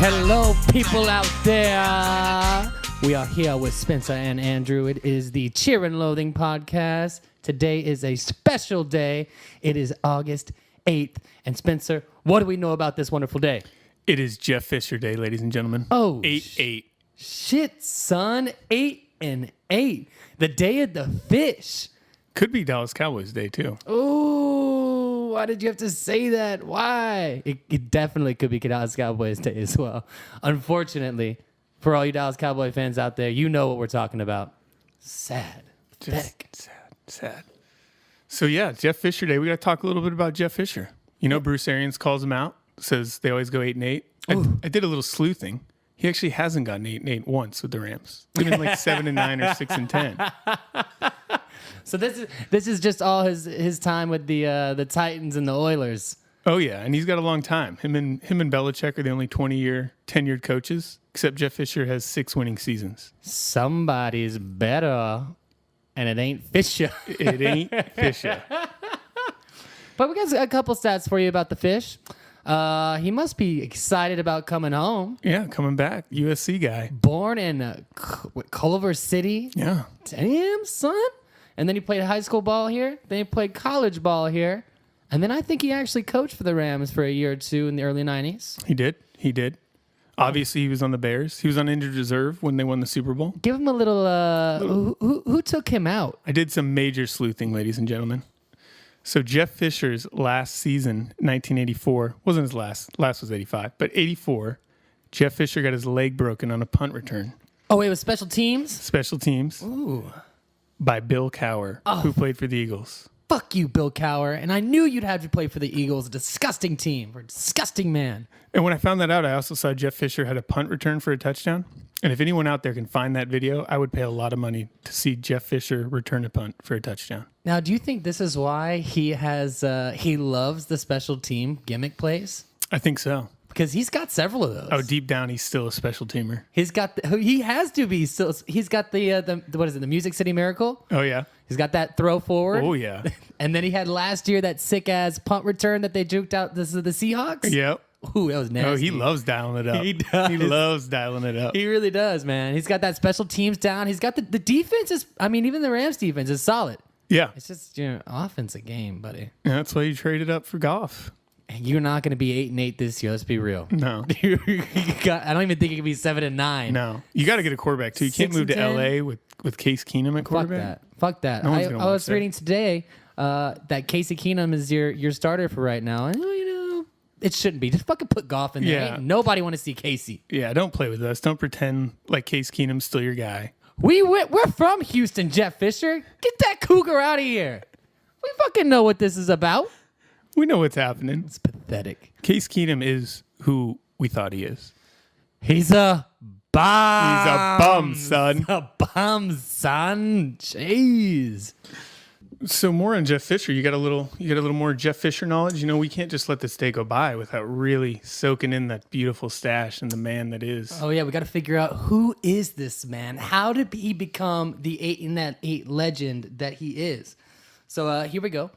Hello, people out there. We are here with Spenser and Andrew. It is the Cheer and Loathing podcast. Today is a special day. It is August 8th. And Spenser, what do we know about this wonderful day? It is Jeff Fisher Day, ladies and gentlemen. Oh, 8-8. Shit, son. 8-8. The day of the fish. Could be Dallas Cowboys Day, too. Ooh, why did you have to say that? Why? It definitely could be Dallas Cowboys Day as well. Unfortunately, for all you Dallas Cowboy fans out there, you know what we're talking about. Sad. Pathetic. Sad. So, yeah, Jeff Fisher Day. We got to talk a little bit about Jeff Fisher. You know, Bruce Arians calls him out, says they always go 8-8. I did a little sleuthing. He actually hasn't gotten 8-8 once with the Rams. He's been like 7-9 or 6-10. So this is just all his time with the Titans and the Oilers. Oh yeah, and he's got a long time. Him and Belichick are the only 20-year tenured coaches. Except Jeff Fisher has 6 winning seasons. Somebody's better, and it ain't Fisher. It ain't Fisher. But we got a couple stats for you about the fish. He must be excited about coming home. Yeah, coming back, USC guy. Born in Culver City. Yeah. Damn, son. And then he played high school ball here. Then he played college ball here. And then I think he actually coached for the Rams for a year or two in the early 90s. He did. Obviously, he was on the Bears. He was on injured reserve when they won the Super Bowl. Give him a little... Who took him out? I did some major sleuthing, ladies and gentlemen. So Jeff Fisher's last season, 1984, wasn't his last. Last was 85. But 84, Jeff Fisher got his leg broken on a punt return. Oh, it was special teams? Special teams. Ooh. By Bill Cowher, who played for the Eagles. Fuck you, Bill Cowher. And I knew you'd have to play for the Eagles. A disgusting team. Or a disgusting man. And when I found that out, I also saw Jeff Fisher had a punt return for a touchdown. And if anyone out there can find that video, I would pay a lot of money to see Jeff Fisher return a punt for a touchdown. Now, do you think this is why he loves the special team gimmick plays? I think so. Because he's got several of those. Oh, deep down, he's still a special teamer. He has to be still. He's got the what is it? The Music City Miracle. Oh yeah. He's got that throw forward. Oh yeah. And then he had last year that sick ass punt return that they juked out. This is the Seahawks. Yep. Ooh, that was nasty. Oh, he loves dialing it up. He does. He loves dialing it up. He really does, man. He's got that special teams down. He's got the defense is. I mean, even the Rams defense is solid. Yeah. It's just offensive game, buddy. Yeah, that's why you traded up for Goff. You're not going to be 8-8 this year. Let's be real. No. I don't even think it could be 7-9. No. You got to get a quarterback too. You can't move to LA with Case Keenum at quarterback. Fuck that. No one's I gonna was watch reading today that Casey Keenum is your starter for right now. And it shouldn't be. Just fucking put Goff in there. Yeah. Ain't nobody want to see Casey. Yeah, don't play with us. Don't pretend like Case Keenum's still your guy. We're from Houston, Jeff Fisher. Get that cougar out of here. We fucking know what this is about. We know what's happening. It's pathetic. Case Keenum is who we thought he is. He's a bum. He's a bum, son. A bum, son. Jeez. So more on Jeff Fisher. You got a little more Jeff Fisher knowledge. You know, we can't just let this day go by without really soaking in that beautiful stash and the man that is. Oh yeah, we got to figure out who is this man. How did he become the 8 legend that he is? So here we go.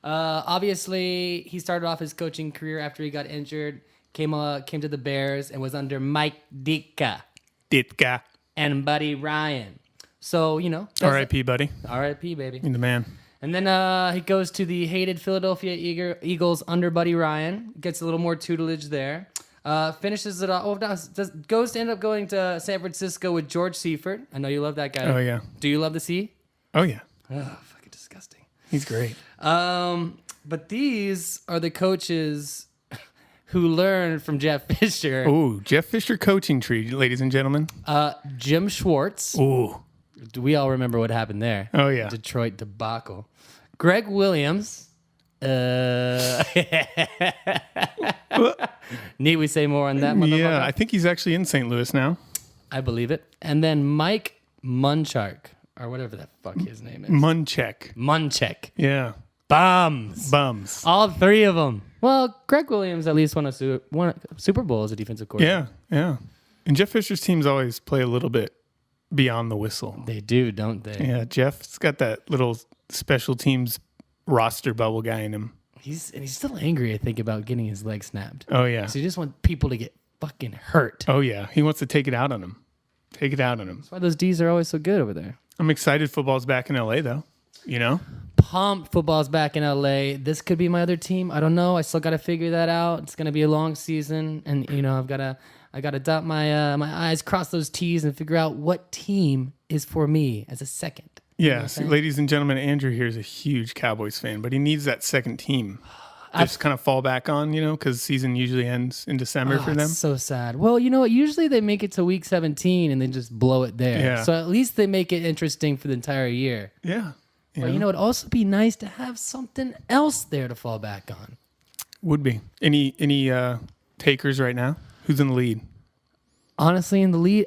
Obviously, he started off his coaching career after he got injured. Came to the Bears and was under Mike Ditka and Buddy Ryan. So R.I.P. buddy. R.I.P. baby. You're the man. And then he goes to the hated Philadelphia Eagles under Buddy Ryan. Gets a little more tutelage there. Finishes it off. Goes to end up going to San Francisco with George Seifert. I know you love that guy. Oh yeah. Do you love the sea? Oh yeah. Oh, fucking disgusting. He's great. But these are the coaches who learned from Jeff Fisher. Oh, Jeff Fisher coaching tree, ladies and gentlemen. Jim Schwartz. Oh. Do we all remember what happened there? Oh yeah. Detroit debacle. Greg Williams. Need we say more on that, motherfucker? Yeah, I think he's actually in St. Louis now. I believe it. And then Mike Munchak, or whatever the fuck his name is. Munchak. Yeah. Bums. All three of them. Well, Greg Williams at least won a Super Bowl as a defensive coordinator. Yeah. And Jeff Fisher's teams always play a little bit beyond the whistle. They do, don't they? Yeah, Jeff's got that little special teams roster bubble guy in him. He's still angry, I think, about getting his leg snapped. Oh, yeah. So you just want people to get fucking hurt. Oh, yeah. He wants to take it out on him. That's why those D's are always so good over there. I'm excited football's back in LA, though. You know? Pumped football's back in LA. This could be my other team. I don't know. I still got to figure that out. It's going to be a long season. And, I got to dot my I's, cross those T's, and figure out what team is for me as a second. Yeah. See, ladies and gentlemen, Andrew here is a huge Cowboys fan, but he needs that second team. Just kind of fall back on, because season usually ends in December for them. It's so sad. Well, you know what? Usually they make it to week 17 and then just blow it there. Yeah. So at least they make it interesting for the entire year. Yeah. But it'd also be nice to have something else there to fall back on. Would be. Any takers right now? Who's in the lead? Honestly, in the lead,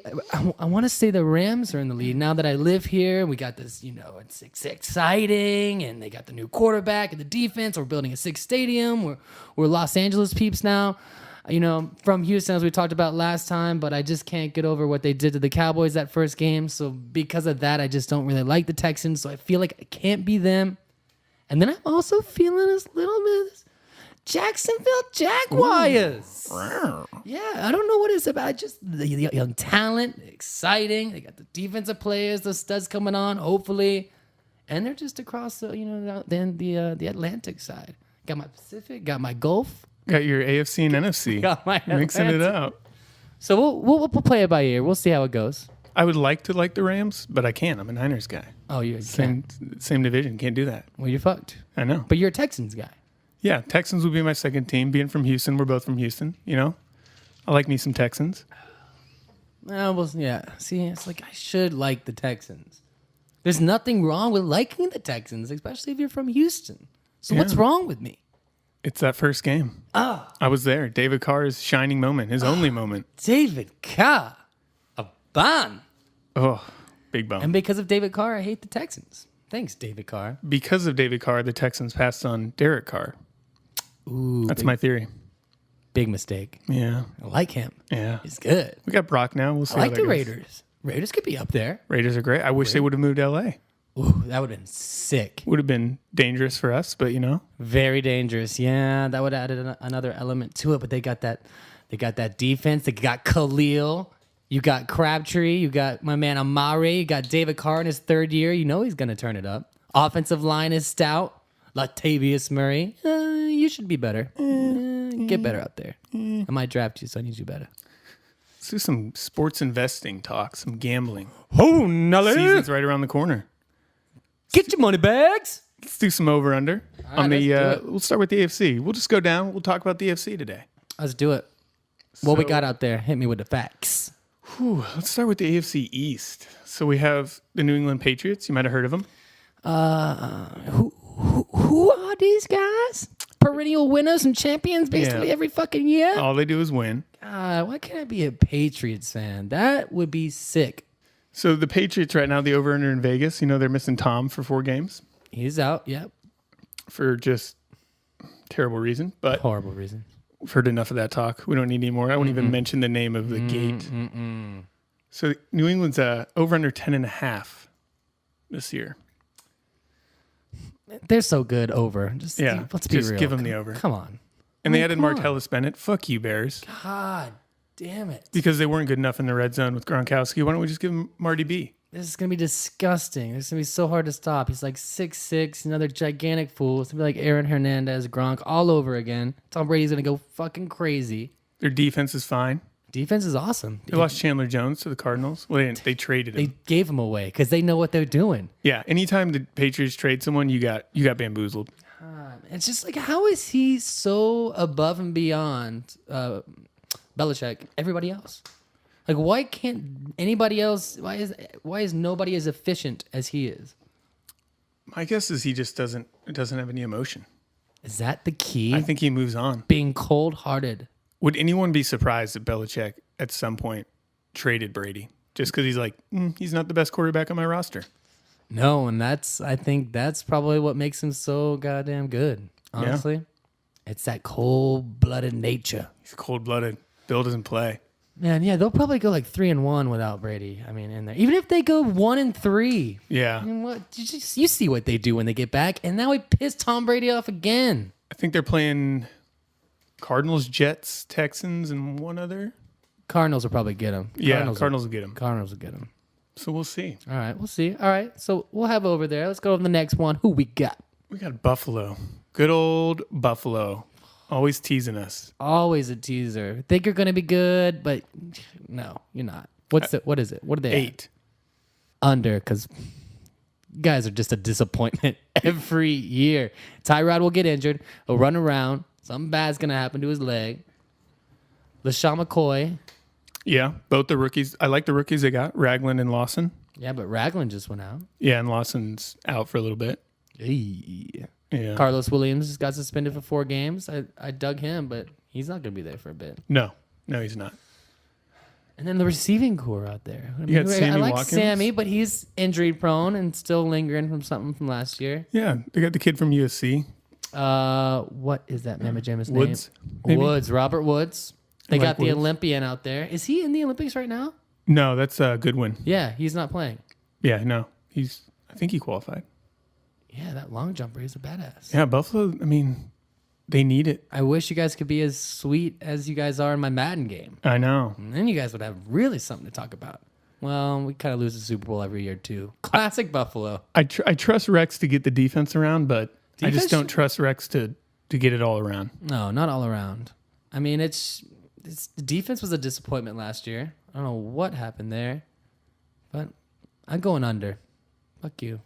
I want to say the Rams are in the lead. Now that I live here, we got this, it's exciting, and they got the new quarterback and the defense. We're building a sixth stadium. We're Los Angeles peeps now. From Houston, as we talked about last time, but I just can't get over what they did to the Cowboys that first game. So because of that, I just don't really like the Texans. So I feel like it can't be them. And then I'm also feeling a little bit Jacksonville Jaguars. Yeah, I don't know what it's about. Just the young talent, exciting. They got the defensive players, the studs coming on, hopefully. And they're just across the Atlantic side. Got my Pacific, got my Gulf. Got your AFC and NFC. Got my mixing it up. So we'll play it by ear. We'll see how it goes. I would like to like the Rams, but I can't. I'm a Niners guy. Oh, you same division. Can't do that. Well, you're fucked. I know. But you're a Texans guy. Yeah, Texans would be my second team. Being from Houston, we're both from Houston. I like me some Texans. Yeah. See, it's like I should like the Texans. There's nothing wrong with liking the Texans, especially if you're from Houston. So what's wrong with me? It's that first game. I was there. David Carr's shining moment, his only moment. David Carr, a bum. Oh, big bum. And because of David Carr, I hate the Texans. Thanks, David Carr. Because of David Carr, the Texans passed on Derek Carr. Ooh, that's my theory. Big mistake. Yeah. I like him. Yeah. He's good. We got Brock now. We'll see. I like the Raiders. Raiders could be up there. Raiders are great. I wish they would have moved to LA. Ooh, that would have been sick. Would have been dangerous for us, but Very dangerous. Yeah, that would have added another element to it, but they got that defense. They got Khalil. You got Crabtree. You got my man Amari. You got David Carr in his third year. He's going to turn it up. Offensive line is stout. Latavius Murray. You should be better. Get better out there. I might draft you, so I need you better. Let's do some sports investing talk, some gambling. Oh, Nelly. Season's right around the corner. Get your money bags. Let's do some over under on let's do the. it. We'll start with the AFC. We'll just go down. We'll talk about the AFC today. Let's do it. What we got out there? Hit me with the facts. Let's start with the AFC East. So we have the New England Patriots. You might have heard of them. Who are these guys? Perennial winners and champions basically every fucking year? All they do is win. Why can't I be a Patriots fan? That would be sick. So the Patriots right now, the over-under in Vegas, they're missing Tom for 4 games. He's out, yep. For just terrible reason. But horrible reason. We've heard enough of that talk. We don't need any more. I won't even mention the name of the gate. So New England's over under 10.5 this year. They're so good over. Let's be just real. give them the over. Come on. And they added Martellus Bennett. Fuck you, Bears. God damn it. Because they weren't good enough in the red zone with Gronkowski. Why don't we just give him Marty B? This is going to be disgusting. This is going to be so hard to stop. He's like 6'6", another gigantic fool. It's going to be like Aaron Hernandez, Gronk, all over again. Tom Brady's going to go fucking crazy. Their defense is fine. Defense is awesome. They lost Chandler Jones to the Cardinals. Well, they traded him. They gave him away because they know what they're doing. Yeah, anytime the Patriots trade someone, you got bamboozled. It's just like, how is he so above and beyond Belichick, everybody else? Like, why can't anybody else? Why is nobody as efficient as he is? My guess is he just doesn't have any emotion. Is that the key? I think he moves on. Being cold-hearted. Would anyone be surprised if Belichick at some point traded Brady just because he's like, he's not the best quarterback on my roster? No, and I think that's probably what makes him so goddamn good. Honestly, It's that cold-blooded nature. He's cold-blooded. Bill doesn't play. Man, yeah, they'll probably go like 3-1 without Brady. I mean, in there, even if they go 1-3. Yeah. I mean, what you see what they do when they get back, and now he pissed Tom Brady off again. I think they're playing Cardinals, Jets, Texans, and one other. Cardinals will probably get him. Yeah, Cardinals will get him. Cardinals will get him. So we'll see. All right, we'll see. All right, so we'll have over there. Let's go to the next one. Who we got? We got Buffalo. Good old Buffalo. Always teasing us. Always a teaser. Think you're going to be good, but no, you're not. What is it? What are they 8. At? Under, because guys are just a disappointment every year. Tyrod will get injured. He'll run around. Something bad's going to happen to his leg. LaShawn McCoy. Yeah, both the rookies. I like the rookies they got, Ragland and Lawson. Yeah, but Ragland just went out. Yeah, and Lawson's out for a little bit. Hey. Yeah. Carlos Williams got suspended for 4 games. I dug him, but he's not going to be there for a bit. No, he's not. And then the receiving core out there. I got Sammy I like Watkins. Sammy, but he's injury prone and still lingering from something from last year. Yeah, they got the kid from USC. What is that Mama Jameis Woods, name? maybe? Woods, Robert Woods. They got the Woods. Olympian out there. Is he in the Olympics right now? No, that's a Goodwin. Yeah, he's not playing. Yeah, no, I think he qualified. Yeah, that long jumper, he's a badass. Yeah, Buffalo, I mean, they need it. I wish you guys could be as sweet as you guys are in my Madden game. I know. And then you guys would have really something to talk about. Well, we kind of lose the Super Bowl every year, too. Classic Buffalo. I trust Rex to get the defense around, but I just Defense don't trust Rex to get it all around. No, not all around. I mean, the defense was a disappointment last year. I don't know what happened there, but I'm going under. Fuck you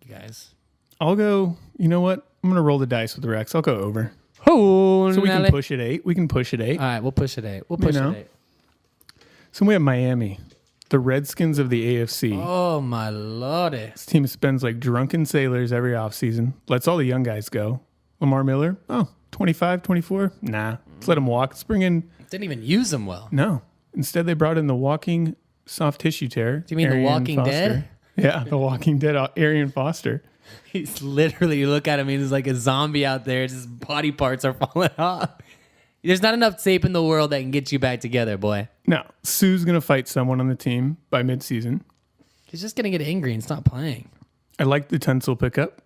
guys. I'll go, you know what? I'm going to roll the dice with Rex. I'll go over. Oh, So we can push it 8. We can push it 8. All right, we'll push it 8. We'll push know? it 8. So we have Miami, the Redskins of the AFC. Oh, my lordy. This team spends like drunken sailors every offseason. Lets all the young guys go. Lamar Miller, 25, 24? Nah. Let's let him walk. Let's bring in... Didn't even use them well. No. Instead, they brought in the walking soft tissue tear. Do you mean The Walking Foster. Dead? Yeah, the Walking Dead, Arian Foster. He's literally, you look at him, he's like a zombie out there. His body parts are falling off. There's not enough tape in the world that can get you back together, boy. No, Sue's going to fight someone on the team by midseason. He's just going to get angry and stop playing. I like the Tunsil pickup.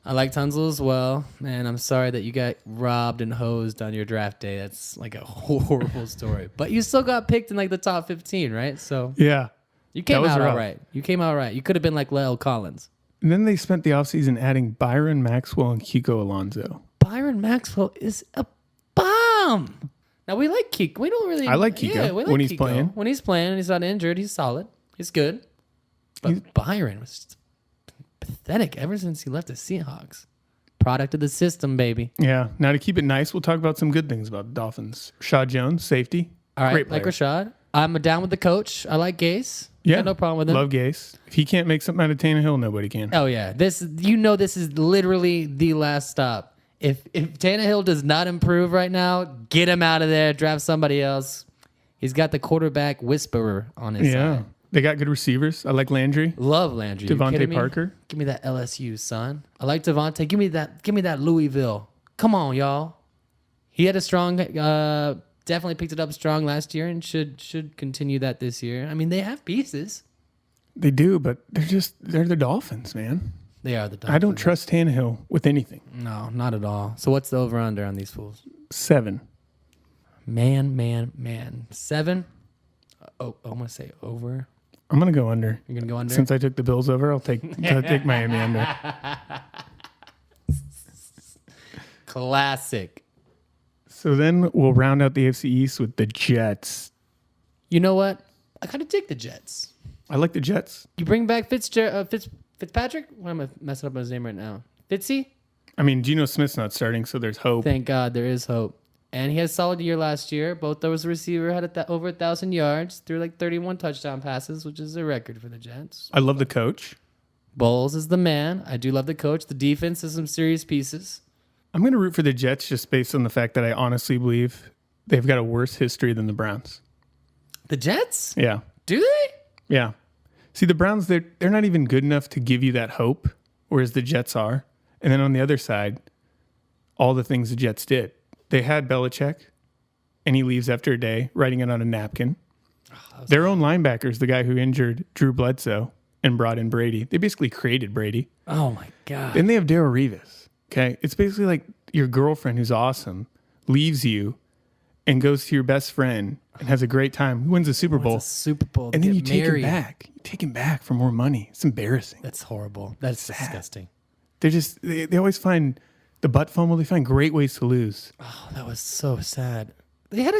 I like Tunsil as well. Man, I'm sorry that you got robbed and hosed on your draft day. That's like a horrible story. But you still got picked in like the top 15, right? So Yeah. you came was out rough. all right. You came out right. You could have been like Lyle Collins. And then they spent the offseason adding Byron Maxwell and Kiko Alonso. Byron Maxwell is a bomb. Now we like Kiko. We don't really. I like Kiko Yeah, we like when he's Kiko. playing. When he's playing and he's not injured, he's solid. He's good. But Byron was just pathetic ever since he left the Seahawks. Product of the system, baby. Yeah. Now to keep it nice, we'll talk about some good things about the Dolphins. Rashad Jones, safety. All right, Great like player. Rashad. I'm down with the coach. I like Gase. Yeah. Got no problem with him. Love Gase. If he can't make something out of Tannehill, nobody can. Oh yeah, this is literally the last stop. If Tannehill does not improve right now, get him out of there. Draft somebody else. He's got the quarterback whisperer on his Yeah. side. They got good receivers. I like Landry. Love Landry. You Devontae kidding me? Parker. Give me that LSU, son. I like Devontae. Give me that Louisville. Come on, y'all. He had a strong, definitely picked it up strong last year and should continue that this year. I mean, they have pieces. They do, but they're the Dolphins, man. They are the Dolphins. I don't trust Tannehill with anything. No, not at all. So what's the over-under on these fools? 7. Man. 7? Oh, I'm going to say over. I'm going to go under. You're going to go under? Since I took the Bills over, I'll take Miami under. Classic. So then we'll round out the AFC East with the Jets. You know what? I kind of dig the Jets. I like the Jets. You bring back Fitzpatrick? Why am I messing up on his name right now? Fitzy? I mean, Geno Smith's not starting, so there's hope. Thank God there is hope. And he had a solid year last year. Both those receiver had over 1,000 yards, threw like 31 touchdown passes, which is a record for the Jets. I love the coach. Bowles is the man. I do love the coach. The defense has some serious pieces. I'm going to root for the Jets just based on the fact that I honestly believe they've got a worse history than the Browns. The Jets? Yeah. Do they? Yeah. See, the Browns, they're not even good enough to give you that hope, whereas the Jets are. And then on the other side, all the things the Jets did. They had Belichick, and he leaves after a day, writing it on a napkin. Their own linebackers, the guy who injured Drew Bledsoe and brought in Brady, they basically created Brady. Oh, my God. Then they have Darrelle Revis. Okay. It's basically like your girlfriend who's awesome leaves you, and goes to your best friend and has a great time, who wins a Super Bowl, It's a Super Bowl. and then you take married. him back. You take him back for more money. It's embarrassing. That's horrible. That's disgusting. They're just they always find the butt fumble. They find great ways to lose. Oh, that was so sad. They had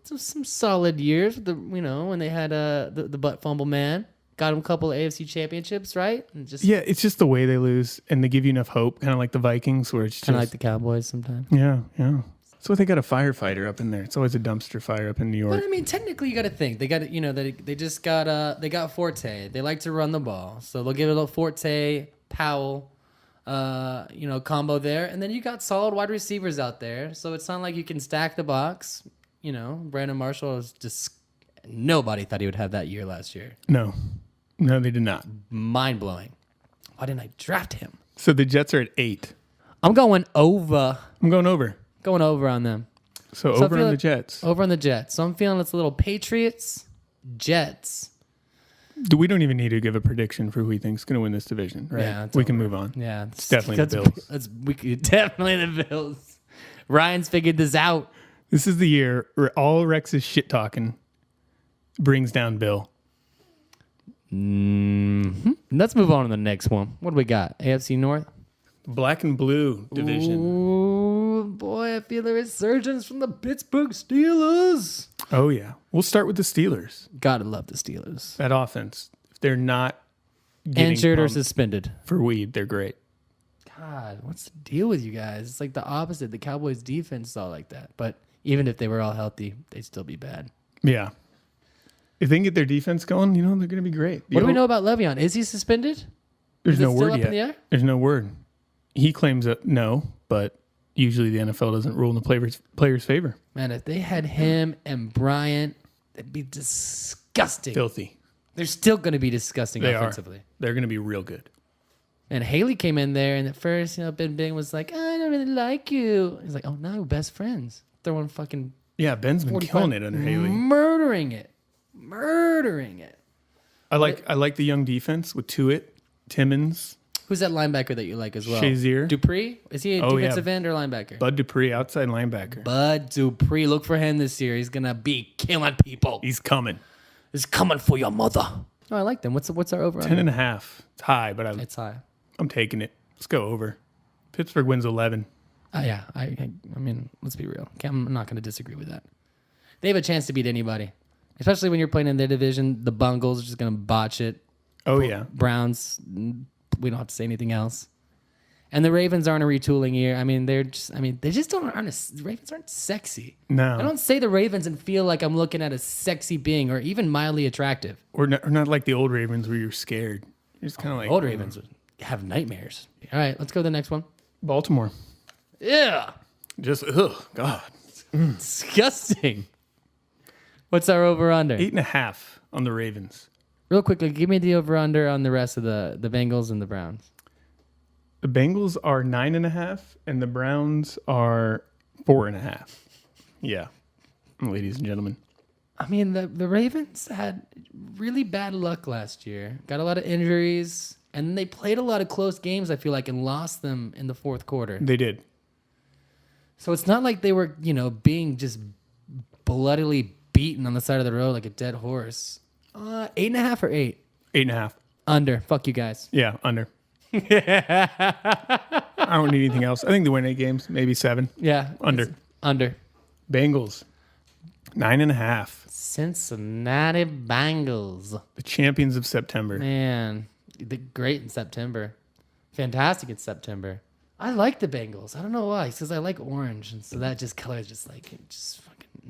some solid years. When they had the butt fumble man, got him a couple of AFC championships, right? And just Yeah, it's just the way they lose, and they give you enough hope, kind of like the Vikings, where it's just kind of like the Cowboys sometimes. yeah. That's why they got a firefighter up in there. It's always a dumpster fire up in New York. But I mean, technically, you got to think they got they just got they got Forte. They like to run the ball, so they'll give it a Forte Powell, combo there, and then you got solid wide receivers out there. So it's not like you can stack the box. Brandon Marshall is just nobody thought he would have that year last year. No, they did not. Mind blowing. Why didn't I draft him? So the Jets are at 8. I'm going over. I'm going over. Going over on them. So I over feel on the like- Jets. Over on the Jets. So I'm feeling it's a little Patriots, Jets. We don't even need to give a prediction for who we think's going to win this division, right? Yeah, it's we can move on. Yeah, It's definitely the Bills. Definitely the Bills. Ryan's figured this out. This is the year where all Rex's shit talking brings down Bill. Let's move on to the next one. What do we got? AFC North? Black and blue division. Ooh, boy, I feel a resurgence from the Pittsburgh Steelers. Oh, yeah. We'll start with the Steelers. Gotta love the Steelers. That offense, if they're not getting Injured or pumped suspended. for weed, they're great. God, what's the deal with you guys? It's like the opposite. The Cowboys' defense is all like that. But even if they were all healthy, they'd still be bad. Yeah. If they can get their defense going, they're going to be great. What do we know about Le'Veon? Is he suspended? There's Is it no still word up yet. in the air? There's no word. He claims that no, but usually the NFL doesn't rule in the player's favor. Man, if they had him and Bryant, it'd be disgusting. Filthy. They're still going to be disgusting They offensively. are. They're going to be real good. And Haley came in there, and at first, Ben Bing was like, I don't really like you. He's like, oh, now we're best friends. Throwing fucking Yeah, Ben's been 45, killing it under Haley. Murdering it. I like the young defense with Tuitt, Timmons, Who's that linebacker that you like as well? Shazier. Dupree? Is he a Oh, yeah. defensive end or linebacker? Bud Dupree, outside linebacker. Bud Dupree. Look for him this year. He's going to be killing people. He's coming. He's coming for your mother. Oh, I like them. What's our over? 10.5. It's high, but It's high. I'm taking it. Let's go over. Pittsburgh wins 11. Yeah. I mean, let's be real. Okay, I'm not going to disagree with that. They have a chance to beat anybody, especially when you're playing in their division. The Bungles are just going to botch it. Oh, yeah. Browns, we don't have to say anything else. And the Ravens aren't a retooling year. I mean, they just the Ravens aren't sexy. No. I don't say the Ravens and feel like I'm looking at a sexy being or even mildly attractive. Or not like the old Ravens where you're scared. You're just kind of like... Old Ravens have nightmares. All right, let's go to the next one. Baltimore. Yeah. Just, ugh, God. Disgusting. What's our over-under? 8.5 on the Ravens. Real quickly, give me the over-under on the rest of the Bengals and the Browns. The Bengals are 9.5 and the Browns are 4.5. Yeah. Ladies and gentlemen. I mean, the Ravens had really bad luck last year. Got a lot of injuries, and they played a lot of close games, I feel like, and lost them in the fourth quarter. They did. So it's not like they were, being just bloodily beaten on the side of the road like a dead horse. 8.5 or 8? 8.5. Under. Fuck you guys. Yeah, under. I don't need anything else. I think they win 8 games, maybe 7. Yeah. Under. Under. Bengals, 9.5. Cincinnati Bengals. The champions of September. Man, great in September. Fantastic in September. I like the Bengals. I don't know why. It's because I like orange, and so that just color is just like it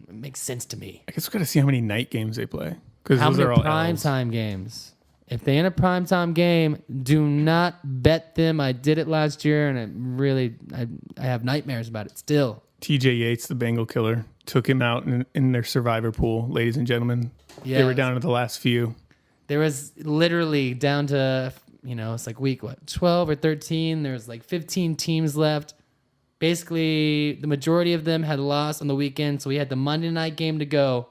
makes sense to me. I guess we got to see how many night games they play. Because How those many are all prime Ls. time games? If they're in a prime time game, do not bet them. I did it last year, and I have nightmares about it still. TJ Yates, the Bengal killer, took him out in their survivor pool, ladies and gentlemen. Yeah. They were down to the last few. There was literally down to, it's like week 12 or 13. There was like 15 teams left. Basically, the majority of them had lost on the weekend, so we had the Monday night game to go.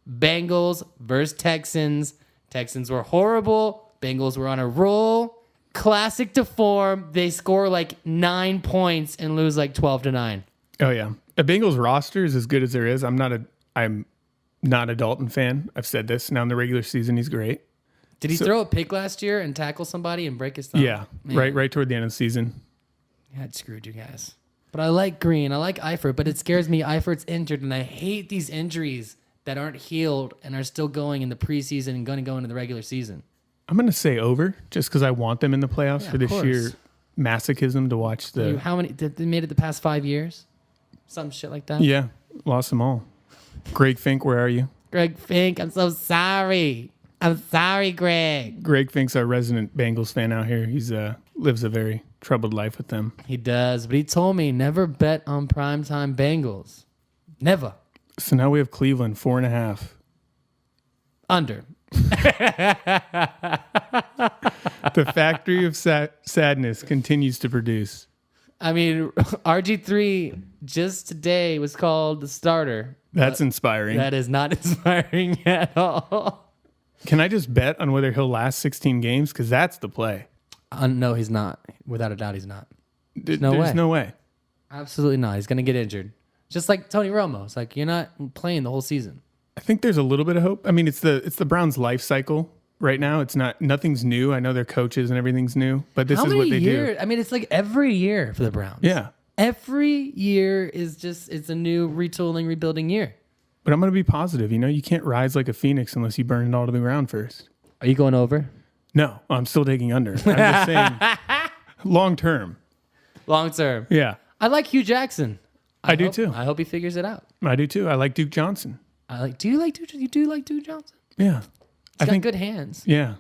Bengals versus Texans. Texans were horrible. Bengals were on a roll. Classic to form. They score like 9 points and lose like 12-9. Oh, yeah. A Bengals roster is as good as there is. I'm not a Dalton fan. I've said this. Now in the regular season, he's great. Did he throw a pick last year and tackle somebody and break his thumb? Yeah, Man. right toward the end of the season. Yeah, it screwed you guys. But I like Green. I like Eifert, but it scares me. Eifert's injured, and I hate these injuries that aren't healed and are still going in the preseason and going to go into the regular season. I'm going to say over just because I want them in the playoffs for of this course. sheer masochism to watch the... How many? They made it the past 5 years? Some shit like that? Yeah, lost them all. Greg Fink, where are you? Greg Fink, I'm so sorry. I'm sorry, Greg. Greg Fink's our resident Bengals fan out here. He's lives a very troubled life with them. He does, but he told me never bet on primetime Bengals. Never. So now we have Cleveland 4.5. Under. The factory of sadness continues to produce. I mean, RG3 just today was called the starter. That's inspiring. That is not inspiring at all. Can I just bet on whether he'll last 16 games? Because that's the play. No, he's not. Without a doubt, he's not. There's way. no way. Absolutely not. He's going to get injured. Just like Tony Romo. It's like, you're not playing the whole season. I think there's a little bit of hope. I mean, it's the Browns' life cycle right now. It's nothing's new. I know their coaches and everything's new, but this is what they do. I mean, it's like every year for the Browns. Yeah. Every year it's a new retooling, rebuilding year. But I'm going to be positive. You know, you can't rise like a phoenix unless you burn it all to the ground first. Are you going over? No, I'm still taking under. I'm just saying long term. Long term. Yeah. I like Hugh Jackson. I do too. I hope he figures it out. I do too. I like Duke Johnson. Do you like Duke Johnson? Yeah. He's got good hands. Yeah.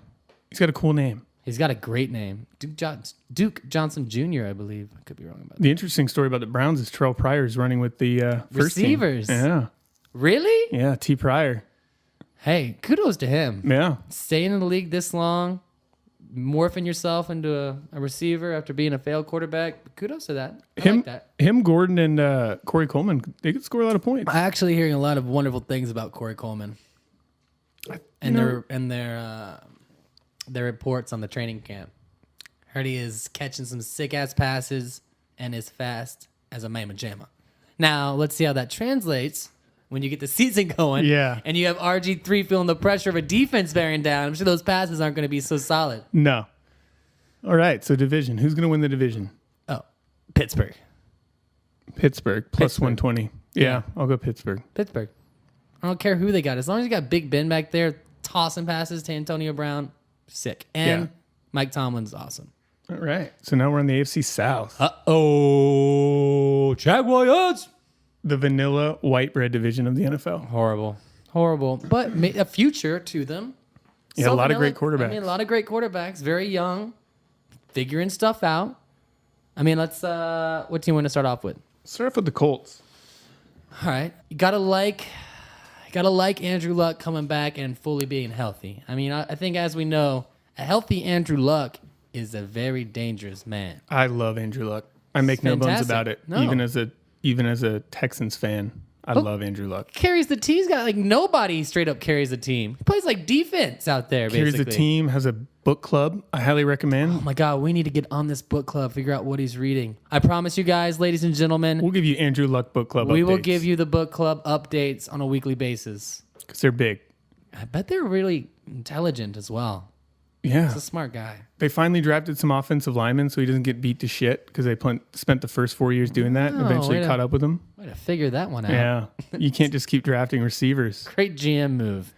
He's got a cool name. He's got a great name. Duke Johnson Jr., I believe. I could be wrong about that. The interesting story about the Browns is Terrell Pryor's running with the first team. Receivers. Yeah. Really? Yeah, T. Pryor. Hey, kudos to him. Yeah. Staying in the league this long, morphing yourself into a receiver after being a failed quarterback. Kudos to that. I like that. Him, Gordon, and Corey Coleman, they could score a lot of points. I'm actually hearing a lot of wonderful things about Corey Coleman and their reports on the training camp. Heard he is catching some sick ass passes and is fast as a mamma jamma. Now let's see how that translates when you get the season going. Yeah. And you have RG3 feeling the pressure of a defense bearing down. I'm sure those passes aren't going to be so solid. No. All right, so division. Who's going to win the division? Oh, Pittsburgh. Pittsburgh, plus Pittsburgh. 120. Yeah, I'll go Pittsburgh. Pittsburgh. I don't care who they got. As long as you got Big Ben back there tossing passes to Antonio Brown, sick. And Yeah. Mike Tomlin's awesome. All right, so now we're in the AFC South. Uh-oh. Jaguars. The vanilla white bread division of the NFL. Horrible. But a future to them. Yeah, a lot of great quarterbacks. I mean, a lot of great quarterbacks. Very young. Figuring stuff out. I mean, let's... what team want to start off with? Start off with the Colts. All right. You gotta like Andrew Luck coming back and fully being healthy. I mean, I think as we know, a healthy Andrew Luck is a very dangerous man. I love Andrew Luck. I make no bones Fantastic. about it. No. Even as a Texans fan, I love Andrew Luck. Carries the team. He's got like nobody straight up carries the team. He plays like defense out there, Carries basically. the team, has a book club. I highly recommend. Oh my God, we need to get on this book club, figure out what he's reading. I promise you guys, ladies and gentlemen, We'll give you Andrew Luck book club we updates. will give you the book club updates on a weekly basis. Because they're big. I bet they're really intelligent as well. Yeah. He's a smart guy. They finally drafted some offensive linemen so he doesn't get beat to shit because they spent the first 4 years doing that and eventually way to- caught up with him. Way to figure that one out. Yeah. You can't just keep drafting receivers. Great GM move.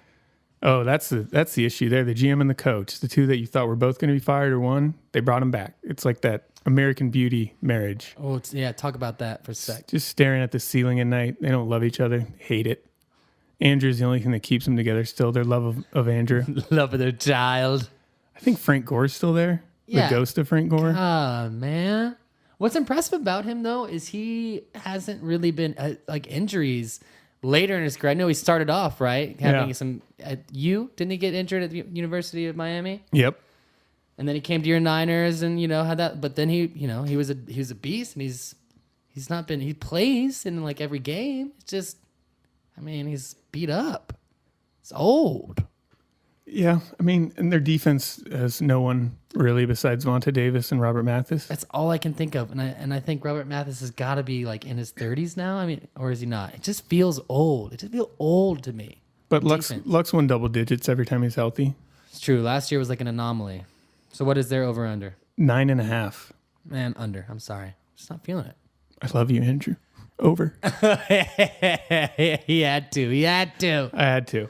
Oh, that's the issue there. The GM and the coach, the two that you thought were both going to be fired or one, they brought them back. It's like that American Beauty marriage. Oh, talk about that for a sec. Just staring at the ceiling at night. They don't love each other. Hate it. Andrew's the only thing that keeps them together still, their love of Andrew. Love of their child. I think Frank Gore's still there. Yeah. The ghost of Frank Gore. Ah, man. What's impressive about him, though, is he hasn't really been, like, injuries later in his career. I know he started off, right? Having some, didn't he get injured at the University of Miami? Yep. And then he came to your Niners and, had that. But then he was a beast, and he's not been, he plays in, like, every game. It's just, I mean, he's beat up. He's old. Yeah, I mean, and their defense has no one really besides Vontae Davis and Robert Mathis. That's all I can think of, and I think Robert Mathis has got to be like in his 30s now. I mean, or is he not? It just feels old. It just feels old to me. But Lux won double digits every time he's healthy. It's true. Last year was like an anomaly. So what is their over under? 9.5. Man, under. I'm sorry. Just not feeling it. I love you, Andrew. Over. He had to. I had to.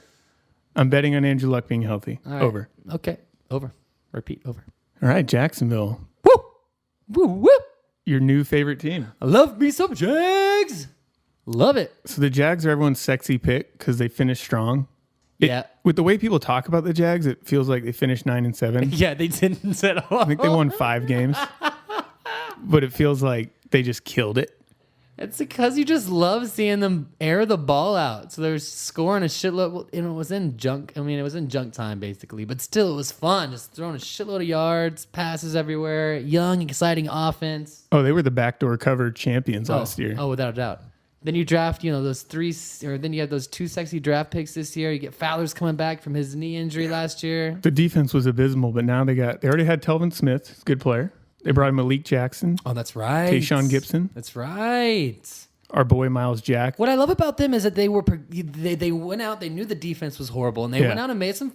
I'm betting on Andrew Luck being healthy. All right. Over. Okay. Over. Repeat. Over. All right, Jacksonville. Woo! Woo! Woo! Your new favorite team. I love me some Jags. Love it. So the Jags are everyone's sexy pick because they finished strong. Yeah. With the way people talk about the Jags, it feels like they finished 9-7. Yeah, they didn't at all. I think they won 5 games. But it feels like they just killed it. It's because you just love seeing them air the ball out. So they're scoring a shitload. It was in junk. I mean, it was in junk time, basically. But still, it was fun. Just throwing a shitload of yards, passes everywhere. Young, exciting offense. Oh, they were the backdoor cover champions last year. Oh, without a doubt. Then you draft, those 3, or then you have those 2 sexy draft picks this year. You get Fowler's coming back from his knee injury last year. The defense was abysmal, but now they already had Telvin Smith. He's a good player. They brought in Malik Jackson. Oh, that's right. Tayshaun Gibson. That's right. Our boy Miles Jack. What I love about them is that they went out. They knew the defense was horrible, and they went out and made some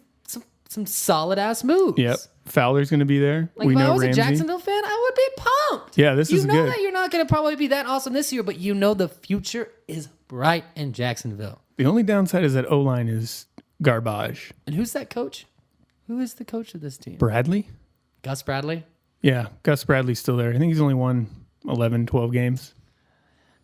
solid ass moves. Yep. Fowler's going to be there. Like, we if know I was Ramsey. a Jacksonville fan, I would be pumped. Yeah, this is good. You know that you're not going to probably be that awesome this year, but you know the future is bright in Jacksonville. The only downside is that O-line is garbage. And who's that coach? Who is the coach of this team? Bradley? Gus Bradley? Yeah, Gus Bradley's still there. I think he's only won 11, 12 games.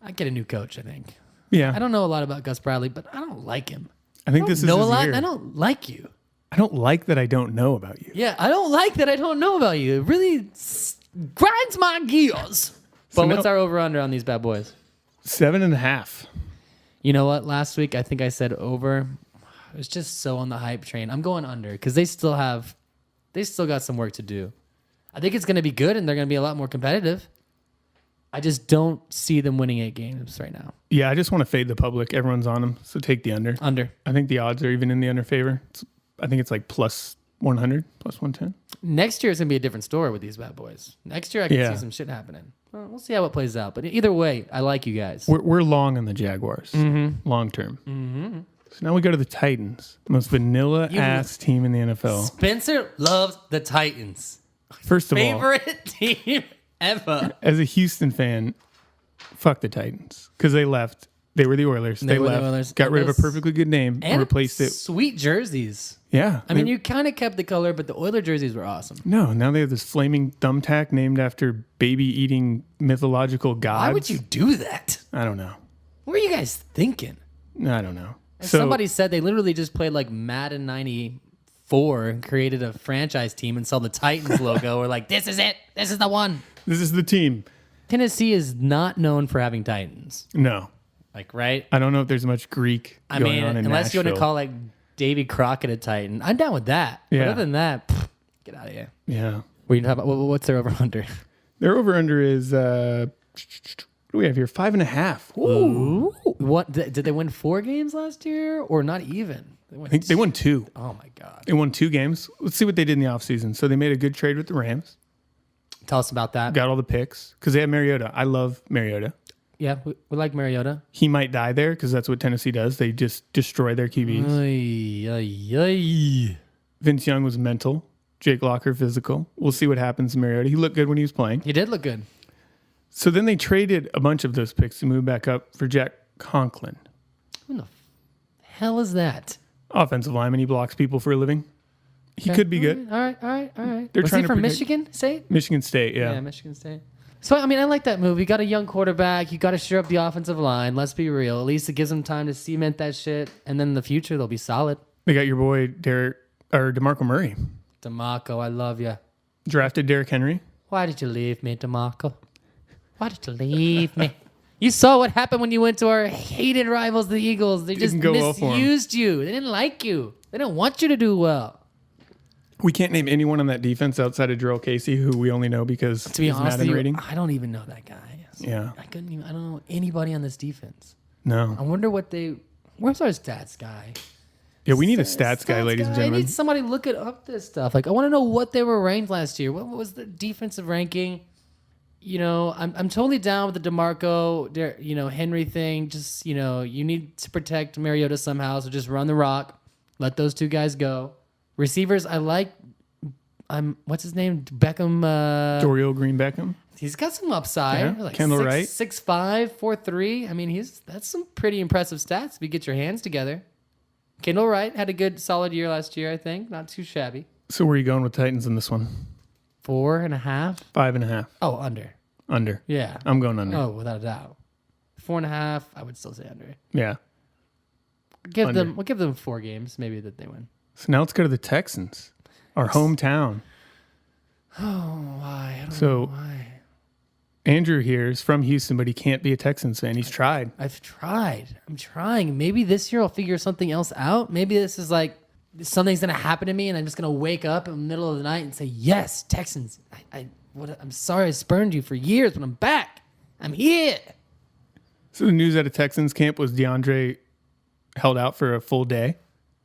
I'd get a new coach, I think. Yeah. I don't know a lot about Gus Bradley, but I don't like him. I think this is know his a lot. year. I don't like you. I don't like that I don't know about you. Yeah, I don't like that I don't know about you. It really grinds my gears. But what's our over-under on these bad boys? 7.5. You know what? Last week, I think I said over. I was just so on the hype train. I'm going under because they still got some work to do. I think it's going to be good, and they're going to be a lot more competitive. I just don't see them winning 8 games right now. Yeah, I just want to fade the public. Everyone's on them, so take the under. Under. I think the odds are even in the under favor. I think it's like plus 100, plus 110. Next year is going to be a different story with these bad boys. Next year, I can see some shit happening. Well, we'll see how it plays out. But either way, I like you guys. We're long on the Jaguars, long term. Mm-hmm. So now we go to the Titans, the most vanilla-ass team in the NFL. Spenser loves the Titans. First of all, Favorite team ever. as a Houston fan, fuck the Titans because they left. They were the Oilers. They were left. the Oilers. Got rid of a perfectly good name and replaced it. Sweet jerseys. Yeah. I mean, you kind of kept the color, but the Oiler jerseys were awesome. No, now they have this flaming thumbtack named after baby-eating mythological gods. Why would you do that? I don't know. What were you guys thinking? I don't know. Somebody said they literally just played like Madden 94 and created a franchise team and saw the Titans logo. We're like, this is it. This is the one. This is the team. Tennessee is not known for having Titans. No. Like, right? I don't know if there's much Greek going on in unless you want to Nashville. call like Davy Crockett a Titan. I'm down with that. Yeah. But other than that, get out of here. Yeah. What's their over-under? Their over-under is, what do we have here? 5.5. Ooh. What did they win 4 games last year or not even? I think they won 2. Oh my god. They won 2 games. Let's see what they did in the offseason. So they made a good trade with the Rams. Tell us about that. Got all the picks because they have Mariota. I love Mariota. Yeah, we like Mariota. He might die there because that's what Tennessee does. They just destroy their QBs. Ay, ay, ay. Vince Young was mental. Jake Locker physical. We'll see what happens to Mariota. He looked good when he was playing. He did look good. So then they traded a bunch of those picks to move back up for Jack Conklin. Who the hell is that? Offensive lineman. He blocks people for a living. He could be good. All right. They're Was trying he to from protect- Michigan State? Michigan State, yeah. Michigan State. So, I mean, I like that move. You got a young quarterback. You got to shore up the offensive line. Let's be real. At least it gives them time to cement that shit. And then in the future, they'll be solid. They got your boy DeMarco Murray. DeMarco, I love you. Drafted Derrick Henry. Why did you leave me, DeMarco? Why did you leave me? You saw what happened when you went to our hated rivals, the Eagles. They just Didn't go well for 'em. misused you. They didn't like you. They didn't want you to do well. We can't name anyone on that defense outside of Jarrell Casey, who we only know because To be his honest with Madden you, rating. I don't even know that guy. Yeah. I don't know anybody on this defense. I No. wonder where's our stats guy? Yeah, we need a stats guy, ladies and I gentlemen. need somebody looking up this stuff. Like, I want to know what they were ranked last year. What was the defensive ranking? You know, I'm totally down with the DeMarco, Henry thing. Just, you need to protect Mariota somehow. So just run the rock. Let those two guys go. Receivers, I like. What's his name? Beckham. Dorial Green Beckham. He's got some upside. Yeah, Like Kendall Wright. 6'5", 4'3". I mean, that's some pretty impressive stats if you get your hands together. Kendall Wright had a good, solid year last year, I think. Not too shabby. So where are you going with Titans in this one? 4.5. 5.5. Oh, under. Under. Yeah. I'm going under. Oh, without a doubt. 4.5. I would still say under. Yeah. We'll give them 4 games, maybe, that they win. So now let's go to the Texans, our hometown. Oh, why? I don't So- know why. Andrew here is from Houston, but he can't be a Texans fan. He's tried. I've tried. I'm trying. Maybe this year I'll figure something else out. Maybe this is like something's gonna happen to me, and I'm just gonna wake up in the middle of the night and say, "Yes, Texans. I'm sorry I spurned you for years, but I'm back. I'm here." So the news out of Texans camp was DeAndre held out for a full day,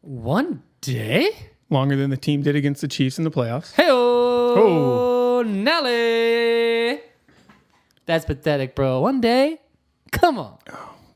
One day? longer than the team did against the Chiefs in the playoffs. Hey-oh, Nelly. That's pathetic, bro. One day? Come on.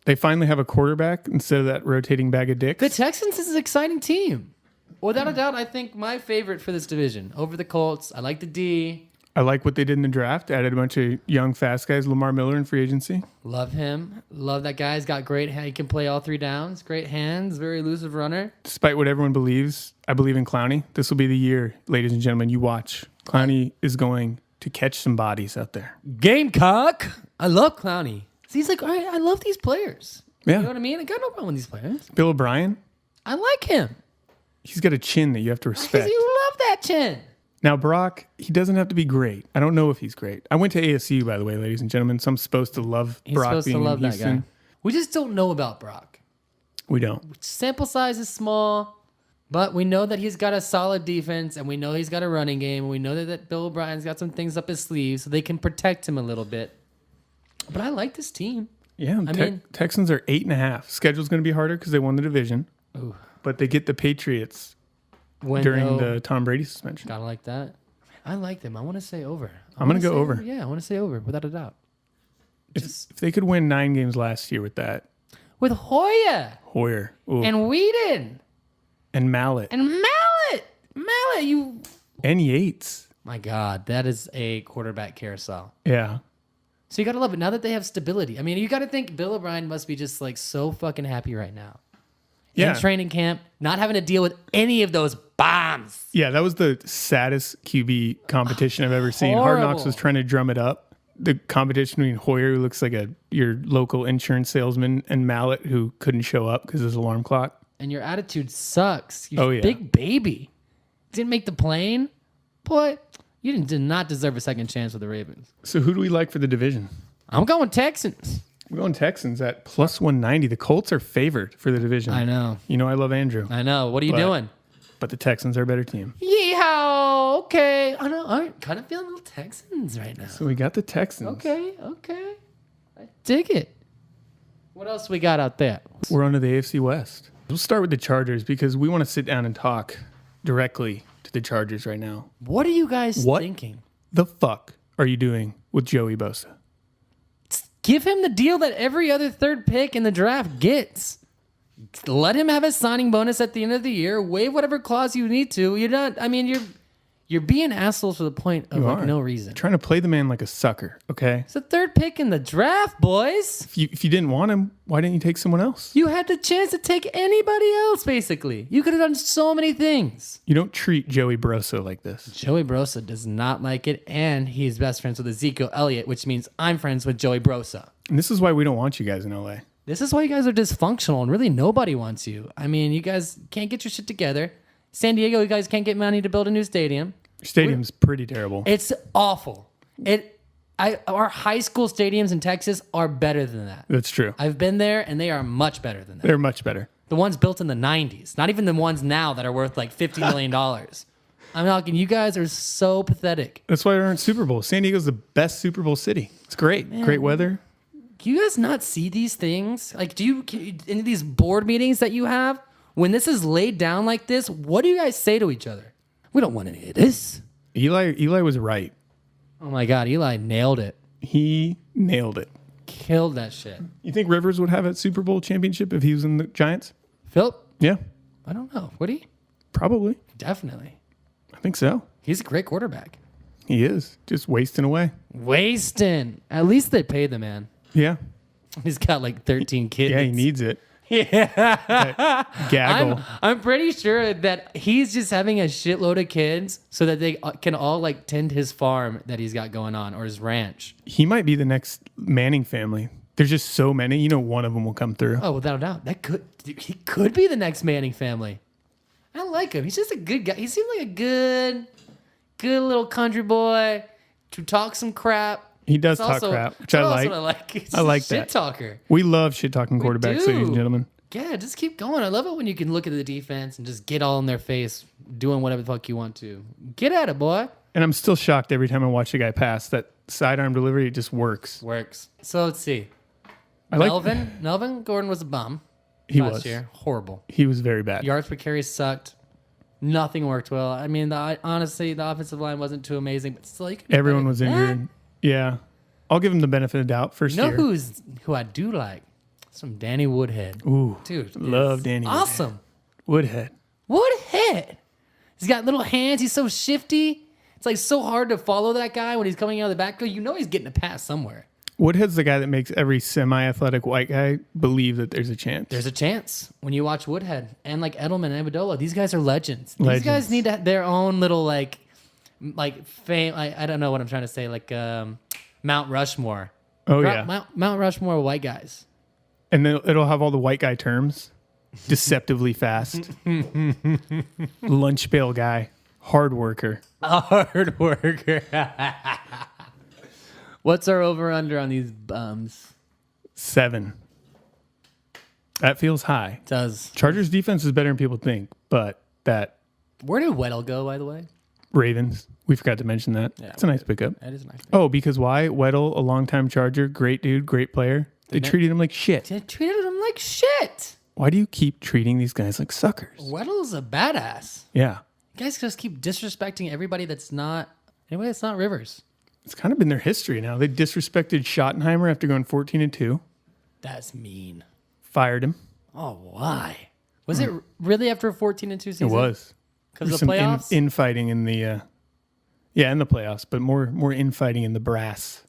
They finally have a quarterback instead of that rotating bag of dicks. The Texans is an exciting team. Without a doubt, I think my favorite for this division. Over the Colts, I like the D. I like what they did in the draft. Added a bunch of young, fast guys. Lamar Miller in free agency. Love him. Love that guy. He's got great hands. He can play all 3 downs. Great hands. Very elusive runner. Despite what everyone believes, I believe in Clowney. This will be the year, ladies and gentlemen. You watch. Clowney is going to catch some bodies out there. Gamecock. I love Clowney. So he's like, all right, I love these players. Yeah. You know what I mean? I got no problem with these players. Bill O'Brien, I like him. he's got a chin that you have to Because respect. you love that chin. Now, Brock, he doesn't have to be great. I don't know if he's great. I went to ASU, by the way, ladies and gentlemen, so I'm supposed to love He's Brock supposed being to love in that Houston. guy. We just don't know about Brock. We don't. Sample size is small, but we know that he's got a solid defense, and we know he's got a running game, and we know that Bill O'Brien's got some things up his sleeve, so they can protect him a little bit. But I like this team. Yeah, I mean- Texans are 8.5. Schedule's going to be harder because they won the division, Ooh. but they get the Patriots When during though, the Tom Brady suspension. gotta like that. I like them. I want to say over. I'm gonna go say over. Yeah, I want to say over without a doubt. If they could win 9 games last year with that, With Hoya Hoyer ooh, and Whedon and Mallet and Mallet, you. and Yates. My God, that is a quarterback carousel. Yeah. So you gotta love it now that they have stability. I mean, you gotta think Bill O'Brien must be just like so fucking happy right now. Yeah. In training camp, not having to deal with any of those bombs. Yeah, that was the saddest QB competition I've ever seen. Hard Knocks Horrible. was trying to drum it up. The competition between Hoyer, who looks like your local insurance salesman, and Mallet, who couldn't show up because of his alarm clock. And your attitude sucks. You Oh, yeah. big baby. Didn't make the plane. Boy, you did not deserve a second chance with the Ravens. So who do we like for the division? I'm going Texans. We're going Texans at plus 190. The Colts are favored for the division. I know. You know I love Andrew, I know. What are you But- doing? but the Texans are a better team. Yeehaw. Okay. I know. I'm kind of feeling a little Texans right now. So we got the Texans. Okay. I dig it. What else we got out there? We're on to the AFC West. We'll start with the Chargers because we want to sit down and talk directly to the Chargers right now. What are you guys What? thinking? The fuck are you doing with Joey Bosa? Give him the deal that every other third pick in the draft gets. Let him have a signing bonus at the end of the year. Waive whatever clause you need to. You're not. I mean, you're being assholes for the point of like are. no reason. Trying to play the man like a sucker, okay? It's the third pick in the draft, boys. If you didn't want him, why didn't you take someone else? You had the chance to take anybody else. Basically, you could have done so many things. You don't treat Joey Bosa like this. Joey Bosa does not like it, and he's best friends with Ezekiel Elliott, which means I'm friends with Joey Bosa. And this is why we don't want you guys in LA. This is why you guys are dysfunctional, and really nobody wants you. I mean, you guys can't get your shit together. San Diego, you guys can't get money to build a new stadium. Your stadium's pretty terrible. It's awful. Our high school stadiums in Texas are better than that. That's true. I've been there, and they are much better than that. They're much better. The ones built in the 90s, not even the ones now that are worth like $50 million. I'm talking, you guys are so pathetic. That's why we're in Super Bowl. San Diego's the best Super Bowl city. It's great. Great weather. Do you guys not see these things? Like, in these board meetings that you have, When this is laid down like this, what do you guys say to each other? We don't want any of this. Eli was right. Oh my God, Eli nailed it. He nailed it. Killed that shit. You think Rivers would have a Super Bowl championship if he was in the Giants? Philip? Yeah, I don't know. Would he? probably. Definitely. I think so. He's a great quarterback. He is just wasting away. Wasting. At least they paid the man. Yeah. He's got like 13 kids. Yeah, he needs it. Yeah. Gaggle. I'm pretty sure that he's just having a shitload of kids so that they can all like tend his farm that he's got going on or his ranch. He might be the next Manning family. There's just so many. You know, one of them will come through. Oh, without a doubt. He could be the next Manning family. I like him. He's just a good guy. He seems like a good little country boy to talk some crap. He does talk crap, which I like. What I like. He's I like a shit that. talker. We love shit talking quarterbacks, do. ladies and gentlemen. Yeah, just keep going. I love it when you can look at the defense and just get all in their face, doing whatever the fuck you want to. Get at it, boy. And I'm still shocked every time I watch a guy pass. That sidearm delivery just works. Works. So let's see. I like. Melvin Gordon was a bum He last was. year. Horrible. He was very bad. Yards per carry sucked. Nothing worked well. I mean, honestly, the offensive line wasn't too amazing, but still, you could Everyone was injured. Yeah. I'll give him the benefit of the doubt first You know year. who I do like? Some Danny Woodhead. Ooh, Dude, love Danny. Awesome. Woodhead. Woodhead. He's got little hands. He's so shifty. It's like so hard to follow that guy when he's coming out of the backfield. You know he's getting a pass somewhere. Woodhead's the guy that makes every semi-athletic white guy believe that there's a chance. There's a chance when you watch Woodhead and like Edelman and Amendola. These guys are legends. These Legends. guys need to have their own little like fame. I don't know what I'm trying to say. Like Mount Rushmore. Oh, yeah. Mount Rushmore white guys. And then it'll have all the white guy terms. Deceptively fast. Lunch pail guy. Hard worker. A hard worker. What's our over-under on these bums? 7. That feels high. It does. Chargers defense is better than people think, but that Where did Weddle go, by the way? Ravens, we forgot to mention that. Yeah, It's a nice pickup. That is nice. Oh, because why? Weddle, a longtime Charger, great dude, great player. They treated him like shit. They treated him like shit. Why do you keep treating these guys like suckers? Weddle's a badass. Yeah. You guys just keep disrespecting anybody that's not Rivers. It's kind of been their history now. They disrespected Schottenheimer after going 14-2. That's mean. Fired him. Oh, why? Was it really after a 14-2 season? It was. Because of the Some playoffs? infighting in the in the playoffs, but more infighting in the brass.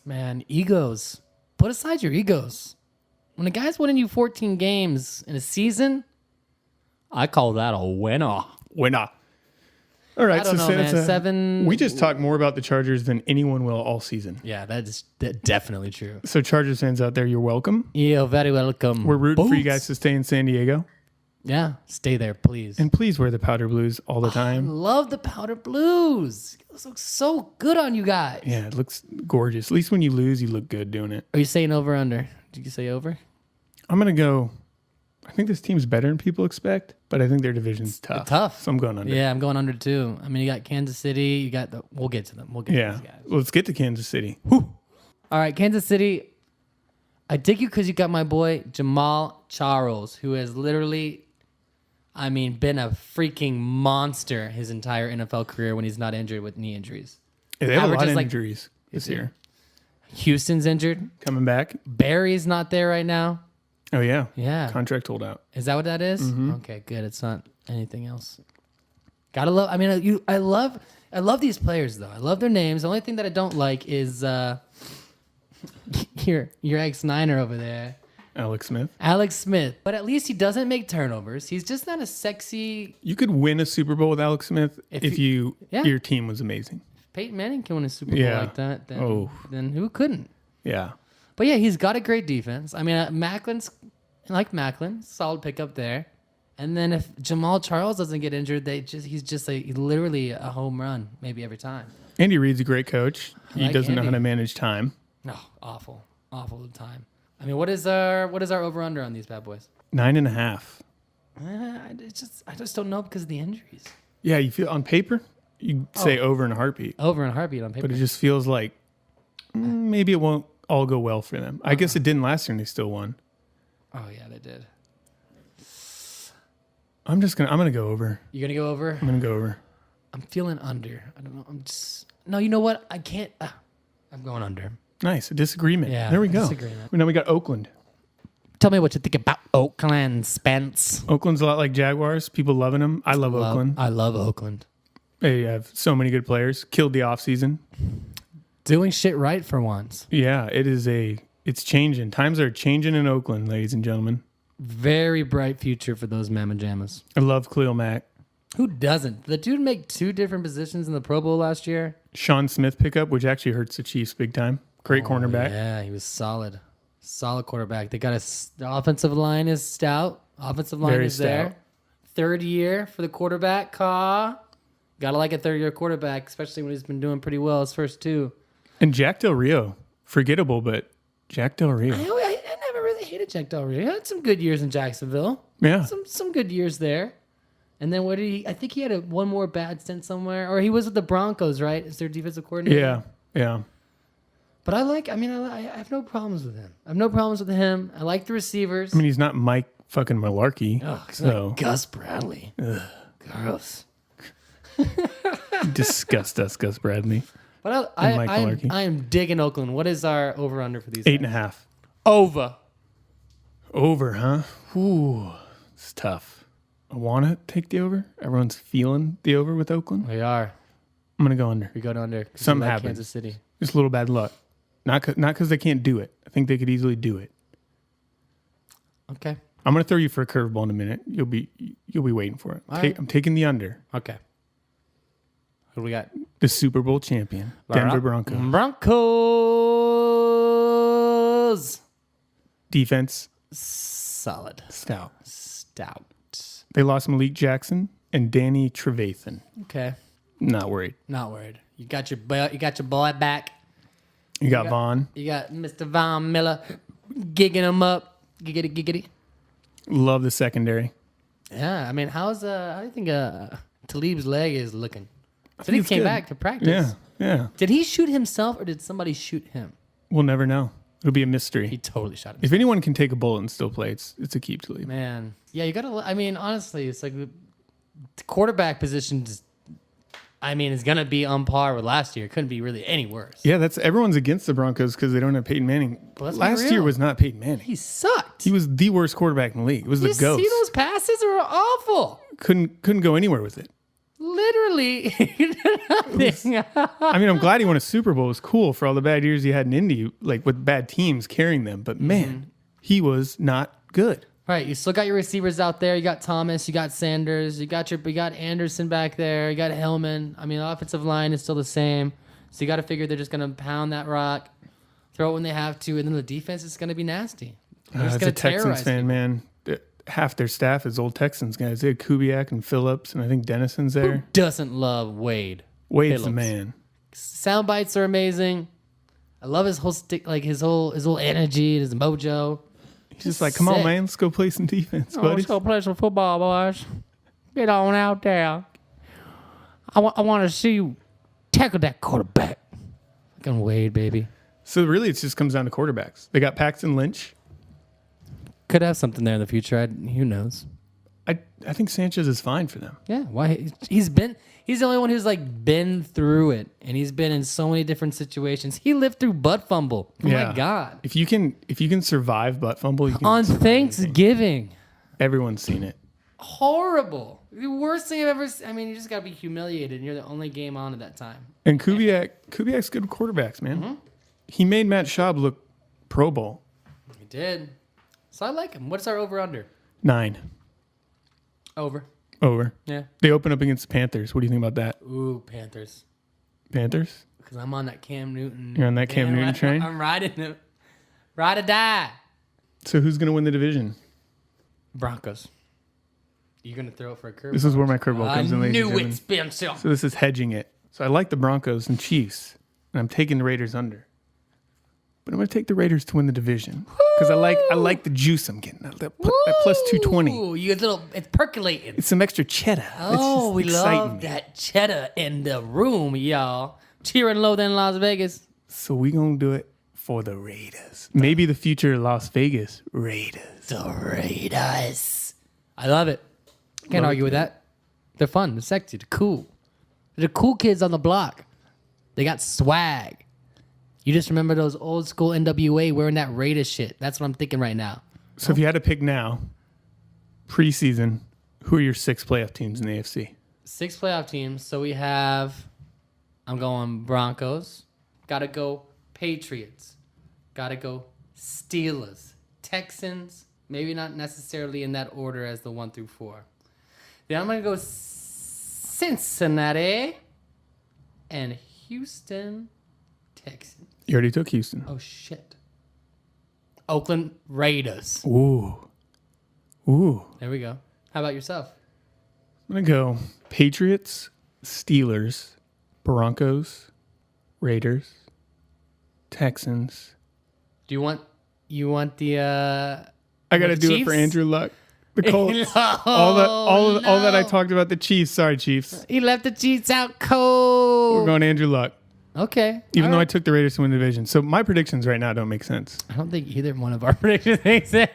Man, egos. Put aside your egos. When a guy's winning you 14 games in a season, I call that a winner. Winner. All right, I don't know, man. 7. We just talk more about the Chargers than anyone will all season. Yeah, that's definitely true. So Chargers fans out there, you're welcome. You're very welcome. We're rooting for you Boots. guys to stay in San Diego. Yeah, stay there, please. And please wear the powder blues all the I time. love the powder blues. This looks so good on you guys. Yeah, it looks gorgeous. At least when you lose, you look good doing it. Are you saying over or under? Did you say over? I'm going to go. I think this team's better than people expect, but I think their division's tough. Tough. So I'm going under. Yeah, I'm going under too. I mean, you got Kansas City. You got we'll get to them. We'll get to Yeah. these guys. Let's get to Kansas City. All right, Kansas City. I dig you because you got my boy Jamal Charles, who has literally, been a freaking monster his entire NFL career when he's not injured with knee injuries. Yeah, they have a lot Averages of like- injuries this year. Houston's injured. Coming back. Barry's not there right now. Oh, yeah. Yeah. Contract holdout. Is that what that is? Mm-hmm. Okay, good. It's not anything else. Gotta love. I love these players though. I love their names. The only thing that I don't like is your ex-Niner over there, Alex Smith. Alex Smith. But at least he doesn't make turnovers. He's just not a sexy. You could win a Super Bowl with Alex Smith if Yeah. your team was amazing. Peyton Manning can win a Super Bowl Yeah. like that. Then, Oh. then who couldn't? Yeah. But yeah, he's got a great defense. Macklin's Macklin, solid pickup there. And then if Jamal Charles doesn't get injured, he's literally a home run maybe every time. Andy Reid's a great coach. He like doesn't know how Andy. to manage time. No, awful time. What is our over under on these bad boys? 9.5. I just don't know because of the injuries. Yeah, you feel on paper, you say over in a heartbeat, Over in a heartbeat on paper. but it just feels like maybe it won't all go well for them. I guess it didn't last year and they still won. Oh yeah, they did. I'm gonna go over. You're gonna go over? I'm gonna go over. I'm feeling under. I don't know. No, you know what? I can't. I'm going under. Nice. A disagreement. Yeah, There we a go. disagreement. Now we got Oakland. Tell me what you think about Oakland, Spence. Oakland's a lot like Jaguars. People loving them. I love Oakland. I love Oakland. They have so many good players. Killed the offseason. Doing shit right for once. Yeah, it's changing. Times are changing in Oakland, ladies and gentlemen. Very bright future for those Mamma Jammas. I love Khalil Mack. Who doesn't? The dude make 2 different positions in the Pro Bowl last year. Sean Smith pickup, which actually hurts the Chiefs big time. Great cornerback. Yeah, he was solid. Solid quarterback. They got the offensive line is stout. Offensive line Very is there. stout. 3rd year for the quarterback. Gotta like a 3rd-year quarterback, especially when he's been doing pretty well his first 2. And Jack Del Rio. Forgettable, but Jack Del Rio. I never really hated Jack Del Rio. He had some good years in Jacksonville. Yeah. Some good years there. And then I think he had one more bad stint somewhere. Or he was with the Broncos, right? Is their defensive coordinator? Yeah. But I have no problems with him. I have no problems with him. I like the receivers. I mean, he's not Mike fucking Malarkey. Like Gus Bradley. Gross. Disgust us, Gus Bradley. But I am digging Oakland. What is our over-under for these? 8.5. Over. Over, huh? Ooh, it's tough. I want to take the over. Everyone's feeling the over with Oakland. We are. I'm going to go under. We go to under. Something like happened. Kansas City. Just a little bad luck. Not because they can't do it. I think they could easily do it. Okay. I'm going to throw you for a curveball in a minute. You'll be waiting for it. Right. I'm taking the under. Okay. Who do we got? The Super Bowl champion, Denver Broncos. Broncos. Defense, Solid. stout. They lost Malik Jackson and Danny Trevathan. Okay. Not worried. Not worried. You got your boy back. You got Vaughn. You got Mr. Von Miller gigging him up. Giggity. Love the secondary. Yeah, I mean, how do you think Talib's leg is looking? I So think he it's came good. back to practice. Yeah. Did he shoot himself or did somebody shoot him? We'll never know. It'll be a mystery. He totally shot himself. If anyone can take a bullet and still play, it's Aqib Talib. Man, yeah, you gotta. I mean, honestly, it's like the quarterback position. Is gonna be on par with last year. It couldn't be really any worse. Yeah, everyone's against the Broncos because they don't have Peyton Manning. Let's be Last real. year was not Peyton Manning. He sucked. He was the worst quarterback in the league. It was the ghost. See those passes are awful. Couldn't go anywhere with it. Literally, nothing. I mean, I'm glad he won a Super Bowl. It was cool for all the bad years he had in Indy, like with bad teams carrying them. But man, he was not good. Right, you still got your receivers out there. You got Thomas, you got Sanders, you got Anderson back there, you got Hellman. I mean, the offensive line is still the same, so you got to figure they're just gonna pound that rock, throw it when they have to, and then the defense is gonna be nasty. They're just As gonna a Texans terrorize fan, people. man, half their staff is old Texans guys. They had Kubiak and Phillips, and I think Dennison's there. Who doesn't love Wade? Wade's the Phillips. man. Sound bites are amazing. I love his whole stick, like his whole energy, his mojo. He's just like, come on, sick. man, let's go play some defense, buddy. Let's go play some football, boys. Get on out there. I want to see you tackle that quarterback. Fucking Wade, baby. So really, it just comes down to quarterbacks. They got Paxton Lynch. Could have something there in the future. Who knows? I think Sanchez is fine for them. Yeah, why? He's the only one who's like been through it, and he's been in so many different situations. He lived through butt fumble. Oh Yeah. my god! If you can survive butt fumble, you can On survive anything. Thanksgiving, Everyone's seen it. horrible. The worst thing I've ever. I mean, you just gotta be humiliated, and you're the only game on at that time. And Kubiak's good with quarterbacks, man. Mm-hmm. He made Matt Schaub look Pro Bowl. He did. So I like him. What's our over/under? 9. Over. Over. Yeah. They open up against the Panthers. What do you think about that? Ooh, Panthers. Panthers? Because I'm on that Cam Newton. You're on that Cam Newton train? I'm riding him. Ride or die. So who's going to win the division? Broncos. You're going to throw it for a curve. This is where my curveball I comes in, ladies and knew gentlemen. it, Spenser. So this is hedging it. So I like the Broncos and Chiefs, and I'm taking the Raiders under. But I'm going to take the Raiders to win the division because I like the juice I'm getting. That plus 220. Ooh, you get a little, it's percolating. It's some extra cheddar. Oh, we it's just exciting love me. that cheddar in the room, y'all. Cheering Loathing in Las Vegas. So we going to do it for the Raiders. Maybe the future Las Vegas Raiders. The Raiders. I love it. Can't argue with that. They're fun. They're sexy. They're cool. They're the cool kids on the block. They got swag. You just remember those old school NWA wearing that Raiders shit. That's what I'm thinking right now. So if you had to pick now, preseason, who are your 6 playoff teams in the AFC? 6 playoff teams. So we have, I'm going Broncos. Got to go Patriots. Got to go Steelers. Texans. Maybe not necessarily in that order as the 1 through 4. Then I'm going to go Cincinnati and Houston Texans. You already took Houston. Oh, shit. Oakland Raiders. Ooh. There we go. How about yourself? I'm going to go Patriots, Steelers, Broncos, Raiders, Texans. Do you want the I got to do it for Andrew Luck. The Colts. all that I talked about the Chiefs. Sorry, Chiefs. He left the Chiefs out cold. We're going Andrew Luck. Okay. Even though I took the Raiders to win the division. So my predictions right now don't make sense. I don't think either one of our predictions makes sense.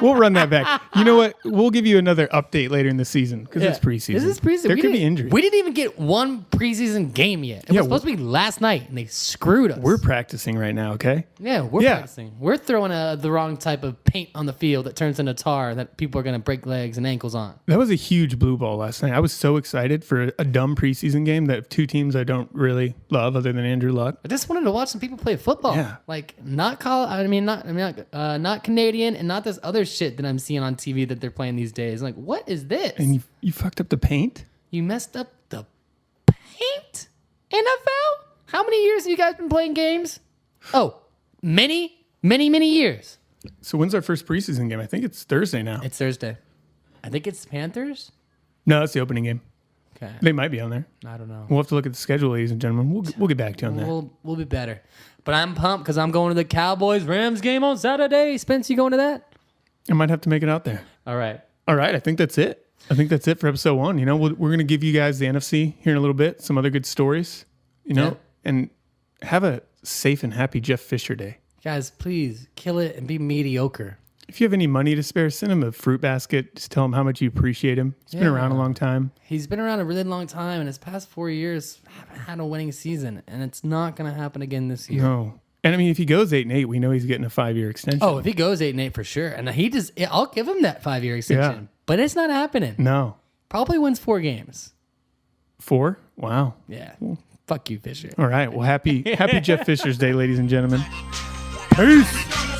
We'll run that back. You know what? We'll give you another update later in the season because it's preseason. This is preseason. There could be injuries. We didn't even get one preseason game yet. It was supposed to be last night, and they screwed us. We're practicing right now, okay? Yeah, we're practicing. We're throwing the wrong type of paint on the field that turns into tar that people are going to break legs and ankles on. That was a huge blue ball last night. I was so excited for a dumb preseason game that 2 teams I don't really love other than Andrew Luck. I just wanted to watch some people play football. Yeah. Like not Canadian and not this other shit that I'm seeing on TV that they're playing these days. Like, what is this? And you fucked up the paint? You messed up the paint? NFL? How many years have you guys been playing games? Oh, many years. So when's our first preseason game? I think it's Thursday now. It's Thursday. I think it's Panthers. No, it's the opening game. Okay. They might be on there. I don't know. We'll have to look at the schedule, ladies and gentlemen. We'll get back to you on that. We'll be better. But I'm pumped because I'm going to the Cowboys-Rams game on Saturday. Spence, you going to that? I might have to make it out there. All right. I think that's it. For episode 1. You know, we're going to give you guys the NFC here in a little bit, some other good stories, and have a safe and happy Jeff Fisher Day. Guys, please kill it and be mediocre. If you have any money to spare, send him a fruit basket. Just tell him how much you appreciate him. He's been around a long time. He's been around a really long time, and his past 4 years haven't had a winning season, and it's not going to happen again this year. No. And I mean, if he goes 8-8, we know he's getting a 5-year extension. Oh, if he goes 8-8 for sure. And I'll give him that 5-year extension. Yeah. But it's not happening. No. Probably wins 4 games. 4? Wow. Yeah. Fuck you, Fisher. All right. Well, happy Jeff Fisher's Day, ladies and gentlemen. Peace.